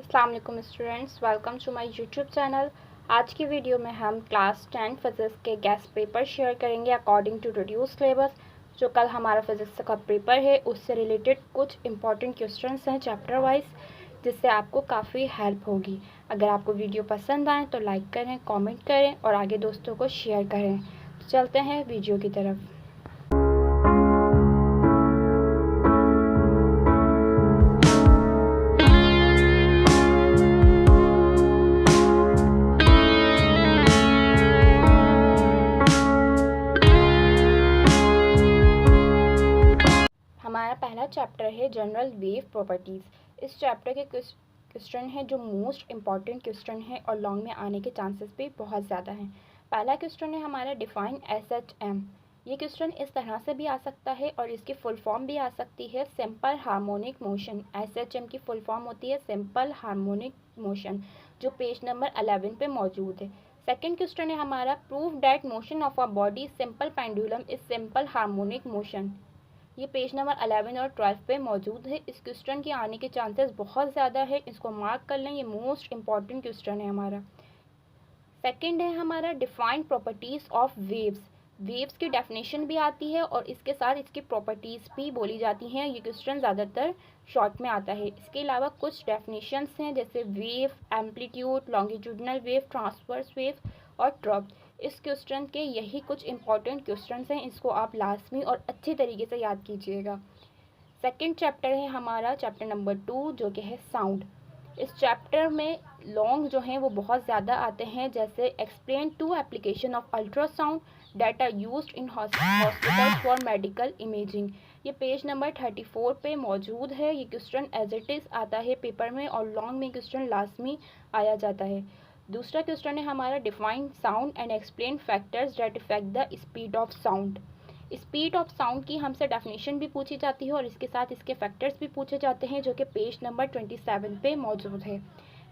अस्सलाम वालेकुम students, welcome to my YouTube channel. आज की वीडियो में हम क्लास 10 फिज़िक्स के गेस्ट पेपर शेयर करेंगे अकॉर्डिंग टू रिड्यूस सिलेबस। जो कल हमारा फिज़िक्स का पेपर है उससे रिलेटेड कुछ इंपॉर्टेंट क्वेश्चंस हैं चैप्टर वाइज, जिससे आपको काफ़ी हेल्प होगी। अगर आपको वीडियो पसंद आए तो लाइक करें, कॉमेंट करें और आगे दोस्तों को शेयर करें। तो चलते हैं वीडियो की तरफ। हमारा पहला चैप्टर है जनरल वेव प्रॉपर्टीज़। इस चैप्टर के क्वेश्चन हैं जो मोस्ट इम्पॉर्टेंट क्वेश्चन है और लॉन्ग में आने के चांसेस भी बहुत ज़्यादा हैं। पहला क्वेश्चन है हमारा डिफाइन SHM। ये क्वेश्चन इस तरह से भी आ सकता है और इसकी फुल फॉर्म भी आ सकती है सिंपल हार्मोनिक मोशन। SHM की फुल फॉर्म होती है सिंपल हार्मोनिक मोशन, जो पेज नंबर 11 पे मौजूद है। सेकेंड क्वेश्चन है हमारा prove that motion of a body simple pendulum is simple harmonic motion. ये पेज नंबर 11 और 12 पे मौजूद है। इस क्वेश्चन के आने के चांसेस बहुत ज़्यादा है, इसको मार्क कर लें, ये मोस्ट इम्पॉर्टेंट क्वेश्चन है हमारा। सेकंड है हमारा define properties of waves. Waves की डेफिनेशन भी आती है और इसके साथ इसकी प्रॉपर्टीज़ भी बोली जाती हैं। ये क्वेश्चन ज़्यादातर शॉर्ट में आता है। इसके अलावा कुछ डेफिनेशंस हैं जैसे wave, amplitude, longitudinal wave, transverse wave और ट्रब। इस क्वेश्चन के यही कुछ इंपॉर्टेंट क्वेश्चन हैं, इसको आप लाजमी और अच्छे तरीके से याद कीजिएगा। सेकंड चैप्टर है हमारा चैप्टर नंबर 2, जो कि है साउंड। इस चैप्टर में लॉन्ग जो हैं वो बहुत ज़्यादा आते हैं, जैसे explain 2 application of ultrasound that are used in hospital for medical imaging. ये पेज नंबर 34 पे मौजूद है। ये क्वेश्चन एज इट इज़ आता है पेपर में और लॉन्ग में क्वेश्चन लाजमी आया जाता है। दूसरा क्वेश्चन है हमारा define sound and explain factors that effect the speed of sound. Speed of sound की हमसे डेफिनेशन भी पूछी जाती है और इसके साथ इसके फैक्टर्स भी पूछे जाते हैं, जो कि पेज नंबर 27 पे मौजूद है।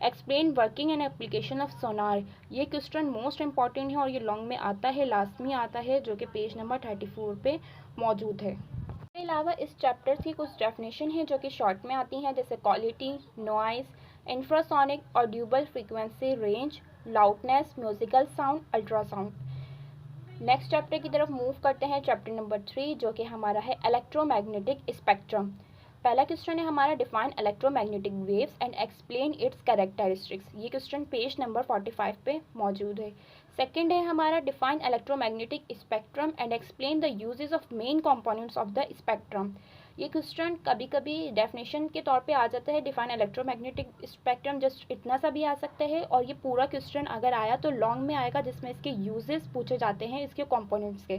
Explain working and application of sonar. ये क्वेश्चन मोस्ट इंपॉर्टेंट है और ये लॉन्ग में आता है, लाजमी आता है, जो कि पेज नंबर 34 पे मौजूद है। इसके अलावा इस चैप्टर की कुछ डेफिनेशन है जो कि शॉर्ट में आती हैं, जैसे quality, noise, infrasonic, Audible frequency range, loudness, musical sound, ultrasound. Next chapter की तरफ मूव करते हैं, चैप्टर नंबर 3, जो कि हमारा है इलेक्ट्रोमैग्नेटिक स्पेक्ट्रम। पहला क्वेश्चन है हमारा define electromagnetic waves and explain it's characteristics. ये क्वेश्चन पेज नंबर 45 पे मौजूद है। सेकंड है हमारा define electromagnetic spectrum and explain the uses of main components of the spectrum. ये क्वेश्चन कभी कभी डेफिनेशन के तौर पे आ जाता है, डिफाइन इलेक्ट्रोमैग्नेटिक स्पेक्ट्रम, जस्ट इतना सा भी आ सकता है। और ये पूरा क्वेश्चन अगर आया तो लॉन्ग में आएगा, जिसमें इसके यूजेस पूछे जाते हैं इसके कंपोनेंट्स के।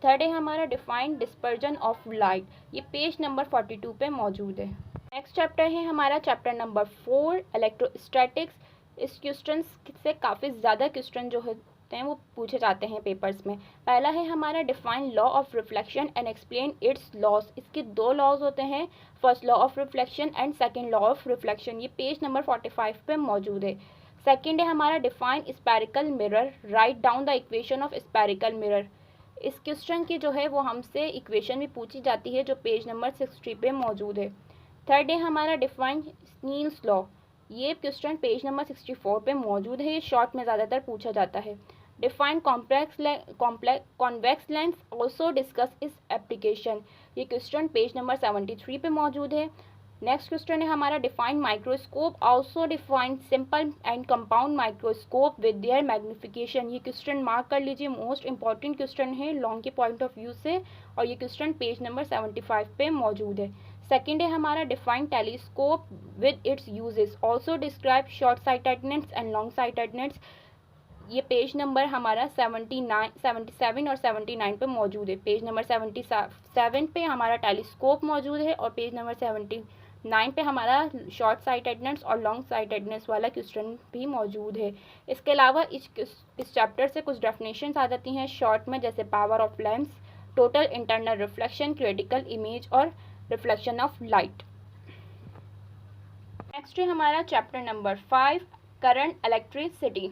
थर्ड है हमारा डिफाइन डिस्पर्जन ऑफ लाइट। ये पेज नंबर 42 पे मौजूद है। नेक्स्ट चैप्टर है हमारा चैप्टर नंबर 4, इलेक्ट्रोस्टैटिक्स। इस क्वेश्चन से काफ़ी ज़्यादा क्वेश्चन जो होते हैं वो पूछे जाते हैं पेपर्स में। पहला है हमारा define law of reflection and explain it's loss. इसके 2 लॉज होते हैं, first law of reflection and second law of reflection. ये पेज नंबर 45 पे मौजूद है। सेकेंड है हमारा define spherical mirror, write down the equation of spherical mirror. इस क्वेश्चन की जो है वो हमसे इक्वेशन भी पूछी जाती है, जो पेज नंबर 60 पे मौजूद है। थर्ड है हमारा डिफाइन स्नील्स लॉ। ये क्वेश्चन पेज नंबर 64 पे मौजूद है, ये शॉर्ट में ज़्यादातर पूछा जाता है। Define convex lens, also discuss इस एप्लीकेशन। ये क्वेश्चन पेज नंबर 73 पे मौजूद है। नेक्स्ट क्वेश्चन है हमारा define microscope, also define simple and compound microscope with their magnification. ये क्वेश्चन मार्क कर लीजिए, मोस्ट इंपॉर्टेंट क्वेश्चन है लॉन्ग के पॉइंट ऑफ व्यू से, और ये क्वेश्चन पेज नंबर 75 पे मौजूद है। सेकेंड है हमारा define telescope with its uses, also describe short sightedness and long sightedness. ये पेज नंबर हमारा 77 और 79 पे मौजूद है। पेज नंबर 77 पे हमारा टेलीस्कोप मौजूद है और पेज नंबर 79 पे हमारा शॉर्ट साइटेडनेस और लॉन्ग साइटेडनेस वाला क्वेश्चन भी मौजूद है। इसके अलावा इस चैप्टर से कुछ डेफिनेशंस आ जाती हैं शॉर्ट में, जैसे power of lens, total internal reflection, critical image और रिफ्लेक्शन ऑफ लाइट। नेक्स्ट है हमारा चैप्टर नंबर 5, करंट इलेक्ट्रिसिटी।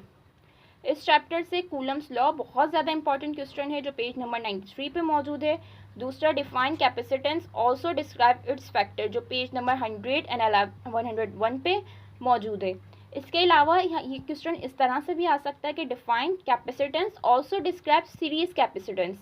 इस चैप्टर से कूलम्स लॉ बहुत ज़्यादा इंपॉर्टेंट क्वेश्चन है, जो पेज नंबर 93 पे मौजूद है। दूसरा define capacitance, also describe it's factor, जो पेज नंबर 100 एंड 101 पे मौजूद है। इसके अलावा ये क्वेश्चन इस तरह से भी आ सकता है कि define capacitance also describe series capacitance.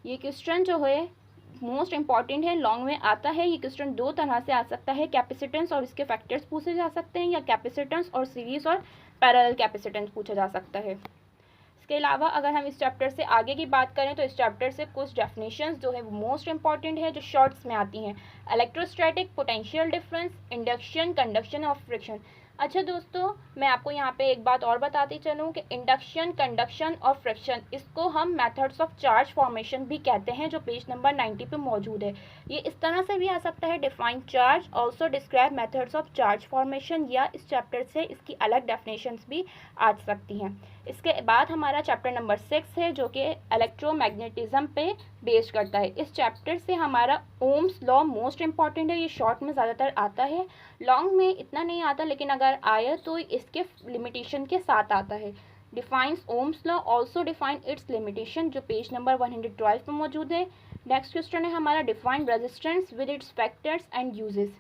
ये क्वेश्चन जो है मोस्ट इंपॉर्टेंट है, लॉन्ग में आता है। ये क्वेश्चन दो तरह से आ सकता है, कैपेसिटेंस और इसके फैक्टर्स पूछे जा सकते हैं, या कैपेसिटेंस और सीरीज और पैरेलल कैपेसिटेंस पूछा जा सकता है। इसके अलावा अगर हम इस चैप्टर से आगे की बात करें तो इस चैप्टर से कुछ डेफिनेशंस जो है वो मोस्ट इंपॉर्टेंट है, जो शॉर्ट्स में आती हैं। Electrostatic, potential difference, induction, conduction और फ्रिक्शन। अच्छा दोस्तों, मैं आपको यहाँ पे एक बात और बताती चलूँ कि इंडक्शन, कंडक्शन और फ्रिक्शन, इसको हम मेथड्स ऑफ चार्ज फॉर्मेशन भी कहते हैं, जो पेज नंबर 90 पे मौजूद है। ये इस तरह से भी आ सकता है, define charge also describe methods of charge formation, या इस चैप्टर से इसकी अलग डेफिनेशंस भी आ सकती हैं। इसके बाद हमारा चैप्टर नंबर 6 है, जो कि इलेक्ट्रोमैग्नेटिज्म पे बेस्ड करता है। इस चैप्टर से हमारा ओम्स लॉ मोस्ट इंपॉर्टेंट है। ये शॉर्ट में ज़्यादातर आता है, लॉन्ग में इतना नहीं आता, लेकिन अगर आए तो इसके लिमिटेशन के साथ आता है। Defines Ohm's law, also define it's limitation, जो पेज नंबर 112 पर मौजूद है। नेक्स्ट क्वेश्चन है हमारा define resistance with it's factors and uses.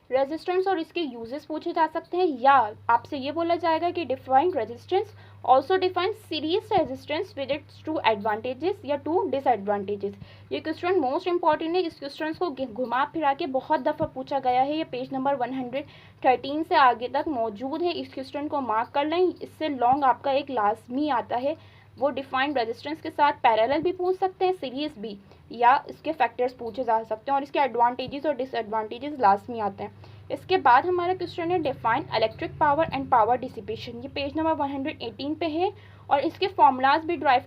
Resistance और इसके यूजेस पूछे जा सकते हैं, या आपसे ये बोला जाएगा कि define resistance also define series resistance with its two advantages या टू डिसएडवांटेजेस। ये क्वेश्चन मोस्ट इंपॉर्टेंट है। इस क्वेश्चन को घुमा फिरा के बहुत दफ़ा पूछा गया है। ये पेज नंबर 113 से आगे तक मौजूद है। इस क्वेश्चन को मार्क कर लें। इससे लॉन्ग आपका एक लाजमी आता है, वो डिफाइंड रेजिस्टेंस के साथ पैरेलल भी पूछ सकते हैं, सीरीज भी, या इसके फैक्टर्स पूछे जा सकते हैं, और इसके एडवांटेजेस और डिसएडवांटेजेस लाजमी आते हैं। इसके बाद हमारा क्वेश्चन है define electric power and power dissipation. ये पेज नंबर 118 पे है, और इसके फॉर्मूलाज भी ड्राइव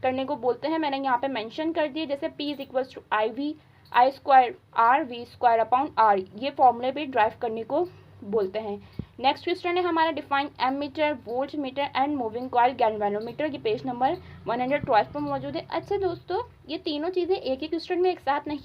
करने को बोलते हैं, मैंने यहाँ पे मेंशन कर दिए, जैसे P is equal to IV I square R V square upon R, ये फॉर्मूले भी ड्राइव करने को बोलते हैं। नेक्स्ट क्वेश्चन है हमारा define ammeter, volt meter and moving coil galvanometer. ये पेज नंबर 112 पर मौजूद है। अच्छा दोस्तों, ये तीनों चीज़ें एक ही क्वेश्चन में एक साथ नहीं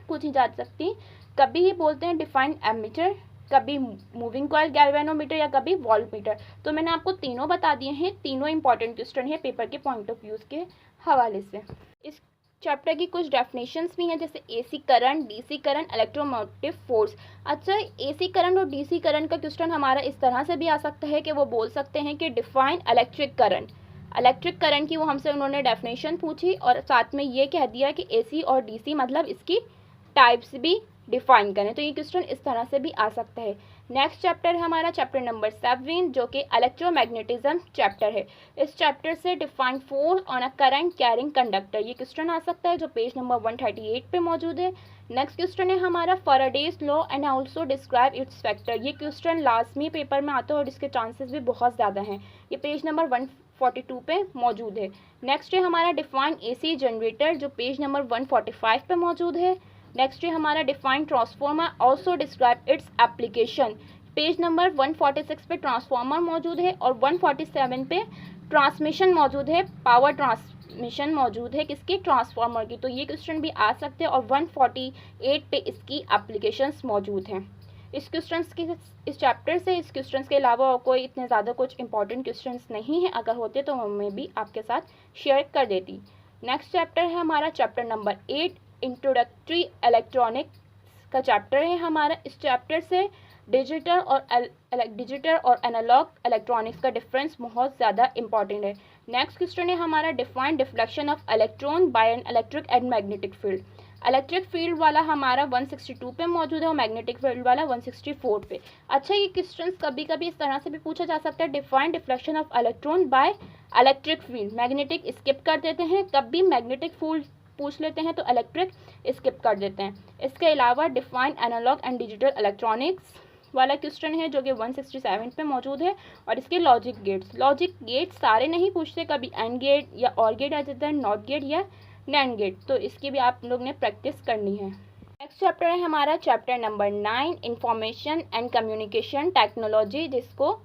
पूछी जा सकती। कभी ही बोलते हैं डिफाइन एमीटर, कभी मूविंग कॉइल गैल्वेनोमीटर, या कभी वोल्ट मीटर। तो मैंने आपको तीनों बता दिए हैं, तीनों इंपॉर्टेंट क्वेश्चन है पेपर के पॉइंट ऑफ व्यूज़ के हवाले से। इस चैप्टर की कुछ डेफिनेशंस भी हैं, जैसे AC current, DC current, electromotive force. अच्छा, AC करंट और DC करंट का क्वेश्चन हमारा इस तरह से भी आ सकता है कि वो बोल सकते हैं कि define electric current. Electric current की वो हमसे उन्होंने डेफिनेशन पूछी, और साथ में ये कह दिया कि AC और DC मतलब इसकी टाइप्स भी डिफाइन करें। तो ये क्वेश्चन इस तरह से भी आ सकता है। नेक्स्ट चैप्टर है हमारा चैप्टर नंबर 7, जो कि इलेक्ट्रोमैग्नेटिज्म चैप्टर है। इस चैप्टर से define force on a current carrying conductor, ये क्वेश्चन आ सकता है, जो पेज नंबर 138 पे मौजूद है। नेक्स्ट क्वेश्चन है हमारा Faraday's law and also describe it's factor. ये क्वेश्चन लाजमी पेपर में आता है और इसके चांसेस भी बहुत ज़्यादा हैं। ये पेज नंबर 142 पे मौजूद है। नेक्स्ट है हमारा डिफाइन AC जनरेटर, जो पेज नंबर 145 पे मौजूद है। नेक्स्ट है हमारा define transformer, also describe its application. Page number 146 पे ट्रांसफार्मर मौजूद है, और 147 पे ट्रांसमिशन मौजूद है, पावर ट्रांसमिशन मौजूद है किसकी, ट्रांसफार्मर की। तो ये क्वेश्चन भी आ सकते हैं, और 148 पे इसकी एप्लीकेशंस मौजूद हैं। इस चैप्टर से इस क्वेश्चंस के अलावा और कोई इतने ज़्यादा कुछ इंपॉर्टेंट क्वेश्चंस नहीं है, अगर होते तो मैं भी आपके साथ शेयर कर देती। नेक्स्ट चैप्टर है हमारा चैप्टर नंबर 8, इंट्रोडक्टरी इलेक्ट्रॉनिक्स का चैप्टर है हमारा। इस चैप्टर से डिजिटल और एनालॉग इलेक्ट्रॉनिक्स का डिफरेंस बहुत ज़्यादा इंपॉर्टेंट है। नेक्स्ट क्वेश्चन है हमारा define deflection of electron by an electric and magnetic field. Electric field वाला हमारा 162 पे मौजूद है, और मैग्नेटिक फील्ड वाला 164 पे। अच्छा, ये क्वेश्चन कभी कभी इस तरह से भी पूछा जा सकता है, define deflection of electron by electric field. Magnetic skip कर देते हैं, कभी मैग्नेटिक फील्ड पूछ लेते हैं तो इलेक्ट्रिक स्किप कर देते हैं। इसके अलावा define analogue and digital electronics वाला क्वेश्चन है, जो कि 167 पे मौजूद है, और इसके लॉजिक गेट्स सारे नहीं पूछते, कभी एंड गेट या और गेट आ जाता है, नॉट गेट या नैंड गेट। तो इसकी भी आप लोग ने प्रैक्टिस करनी है। नेक्स्ट चैप्टर है हमारा chapter number 9, information and communication technology, जिसको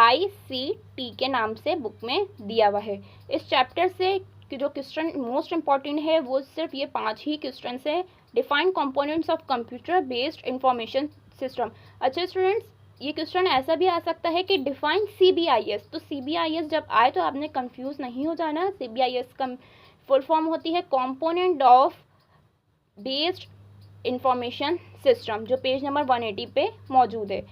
ICT के नाम से बुक में दिया हुआ है। इस चैप्टर से जो क्वेश्चन मोस्ट इंपॉर्टेंट है वो सिर्फ ये 5 ही क्वेश्चन है। Define components of computer based information system. अच्छा स्टूडेंट्स, ये क्वेश्चन ऐसा भी आ सकता है कि डिफाइन CBIS। तो CBIS जब आए तो आपने कंफ्यूज नहीं हो जाना। CBIS का फुल फॉर्म होती है component of based information system, जो पेज नंबर 180 पे मौजूद है।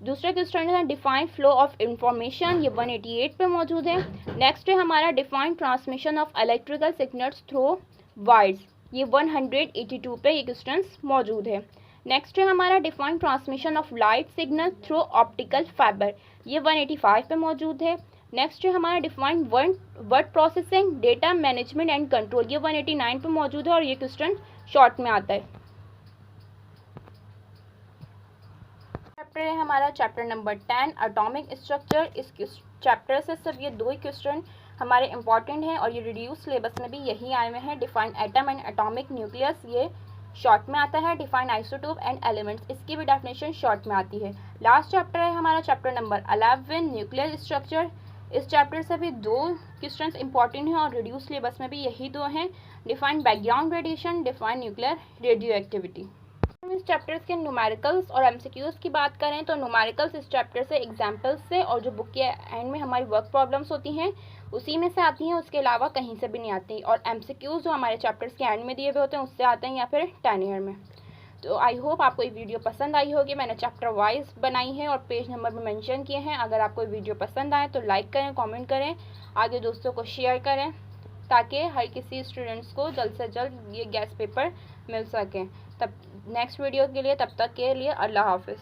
दूसरा क्वेश्चन है डिफाइन फ्लो ऑफ इंफॉर्मेशन, ये 188 पे मौजूद है। नेक्स्ट है हमारा define transmission of electrical signals through wires, ये 182 पे ये क्वेश्चन मौजूद है। नेक्स्ट है हमारा define transmission of light signal through optical fibre, ये 185 पे मौजूद है। नेक्स्ट है हमारा define word processing, data management and control, ये 189 पे मौजूद है और ये क्वेश्चन शॉर्ट में आता है। चैप्टर है हमारा चैप्टर नंबर 10 एटॉमिक स्ट्रक्चर। इस चैप्टर से सिर्फ ये 2 ही क्वेश्चन हमारे इंपॉर्टेंट हैं और ये रिड्यूस सिलेबस में भी यही आए हुए हैं। Define atom and atomic nucleus, ये शॉर्ट में आता है। डिफाइन आइसोटोप एंड एलिमेंट्स, इसकी भी डेफिनेशन शॉर्ट में आती है। लास्ट चैप्टर है हमारा चैप्टर नंबर 11 न्यूक्लियर स्ट्रक्चर। इस चैप्टर से भी 2 क्वेश्चन इंपॉर्टेंट हैं और रिड्यूस सिलेबस में भी यही 2 हैं। Define background radiation, define nuclear radio activity. इस चैप्टर्स के न्यूमेरिकल्स और एमसीक्यूज की बात करें तो न्यूमेरिकल्स इस चैप्टर से एग्जाम्पल्स से और जो बुक के एंड में हमारी वर्क प्रॉब्लम्स होती हैं उसी में से आती हैं, उसके अलावा कहीं से भी नहीं आती। और एमसीक्यूज जो हमारे चैप्टर्स के एंड में दिए हुए होते हैं उससे आते हैं या फिर 10 ईयर में। तो आई होप आपको ये वीडियो पसंद आई होगी। मैंने चैप्टर वाइज बनाई है और पेज नंबर भी मेंशन किए हैं। अगर आपको ये वीडियो पसंद आए तो लाइक करें, कमेंट करें, आगे दोस्तों को शेयर करें ताकि हर किसी स्टूडेंट्स को जल्द से जल्द ये गैस पेपर मिल सकें। तब नेक्स्ट वीडियो के लिए, तब तक के लिए अल्लाह हाफिज़।